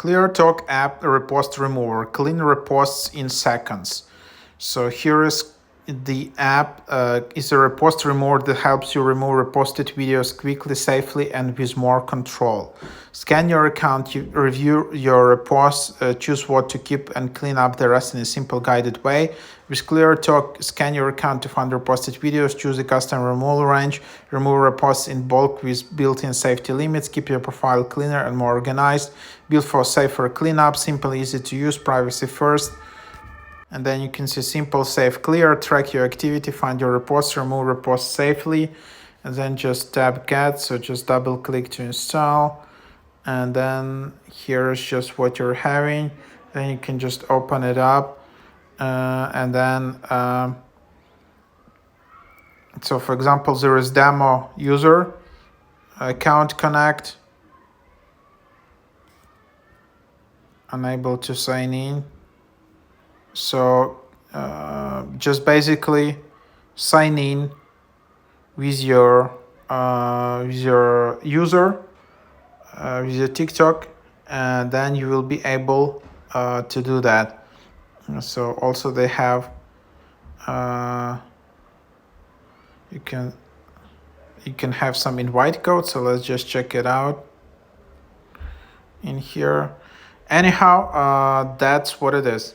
Cleartok App Repost Remover. Clean reposts in seconds. So here is the app. Is a repost remover that helps you remove reposted videos quickly, safely, and with more control. Scan your account, review your reposts, choose what to keep, and clean up the rest in a simple guided way. With Cleartok, scan your account to find reposted videos, choose a custom removal range, remove reposts in bulk with built-in safety limits, keep your profile cleaner and more organized, built for safer cleanup, simple, easy to use, privacy first. And then you can see simple, safe, clear, track your activity, find your reposts, remove reposts safely, and then just tap get. So just double click to install. And then here's just what you're having. Then you can just open it up. And then, so for example, there is demo user, account connect, unable to sign in. So just basically sign in with your user, with your TikTok, and then you will be able to do that. So also they have you can have some invite code. So let's just check it out in here. Anyhow, that's what it is.